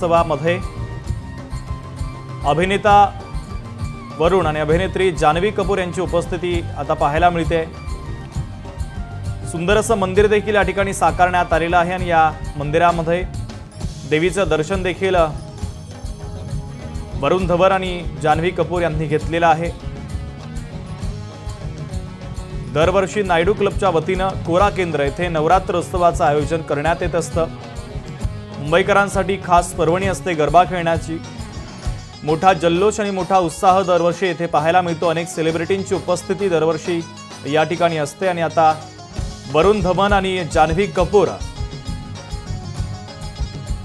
उत्सवामध्ये अभिनेता वरुण आणि अभिनेत्री जान्हवी कपूर यांची उपस्थिती आता पाहायला मिळते। सुंदर असं मंदिर देखील या ठिकाणी साकारण्यात आलेलं आहे आणि या मंदिरामध्ये देवीचं दर्शन देखील वरुण धवन आणि जान्हवी कपूर यांनी घेतलेलं आहे। दरवर्षी नायडू क्लबच्या वतीनं कोरा केंद्र येथे नवरात्र उत्सवाचं आयोजन करण्यात येत असतं। मुंबईकरांसाठी खास पर्वणी असते गरबा खेळण्याची। मोठा जल्लोष आणि मोठा उत्साह दरवर्षी येथे पाहायला मिळतो। अनेक सेलिब्रिटींची उपस्थिती दरवर्षी या ठिकाणी असते आणि आता वरुण धवन आणि जान्हवी कपूर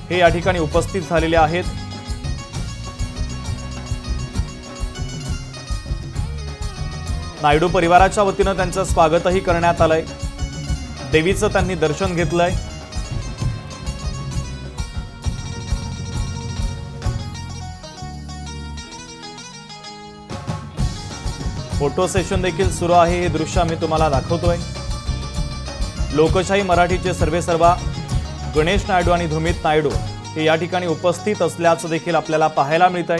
हे या ठिकाणी उपस्थित झालेले आहेत। नायडू परिवाराच्या वतीनं त्यांचं स्वागतही करण्यात आलंय। देवीचं त्यांनी दर्शन घेतलंय। फोटो सेशन देखील सुरू आहे। हे दृश्य आम्ही तुम्हाला दाखवतोय। लोकशाही मराठीचे सर्वेसर्वा गणेश नायडू आणि धुमित नायडू हे या ठिकाणी उपस्थित असल्याचं देखील आपल्याला पाहायला मिळतंय।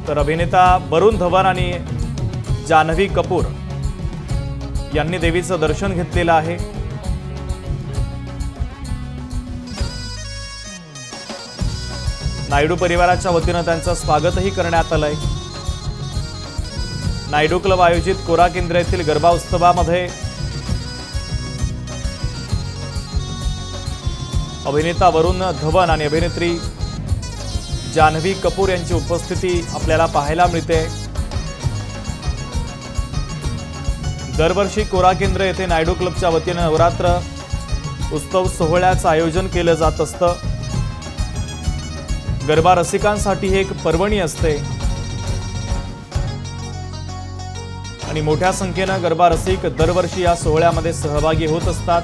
तर अभिनेता वरुण धवन आणि जान्हवी कपूर यांनी देवीचं दर्शन घेतलेलं आहे। नायडू परिवाराच्या वतीनं त्यांचं स्वागतही करण्यात आलंय। नायडू क्लब आयोजित कोरा केंद्र येथील गरबा उत्सवामध्ये अभिनेता वरुण धवन आणि अभिनेत्री जान्हवी कपूर यांची उपस्थिती आपल्याला पाहायला मिळते। दरवर्षी कोरा केंद्र येथे नायडू क्लबच्या वतीनं नवरात्र उत्सव सोहळ्याचं आयोजन केलं जात असतं। गरबा रसिकांसाठी ही एक पर्वणी असते आणि मोठ्या संख्येनं गरबा रसिक दरवर्षी या सोहळ्यामध्ये सहभागी होत असतात।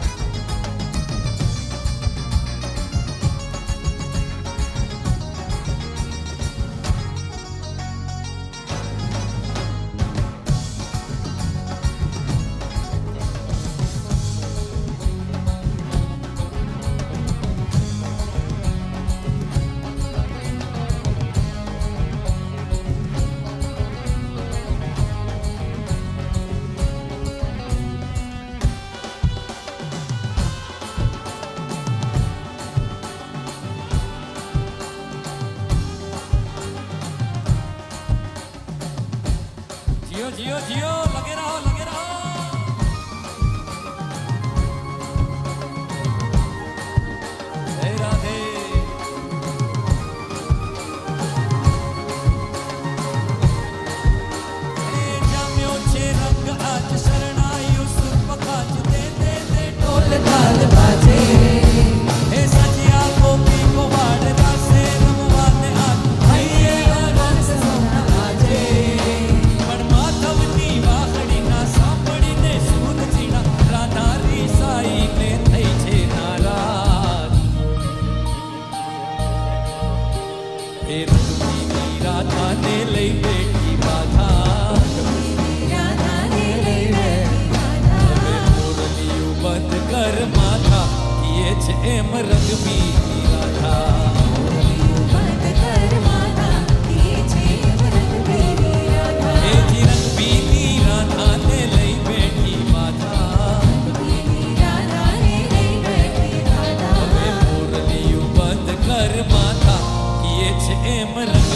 जियो जियो जियो लगे रहो लगे रहो। हे राधे जाम्यो छे रंग आज शरणायु सुरपकाच दे दे दे ढोल ताल बाजे। हे सजिया गोपी को वाड़ रासे रमवाने आज भैये रंग से सोना बाजे। एम रंग बीती राधा बंद कर माथा ये छे रंग बीती राधा। ए जी रंग बीती राधा ने लई बैठी माथा बीती राधा ने लई बैठी राधा। वे मुरलियों बंद कर माथा ये छे एम रंग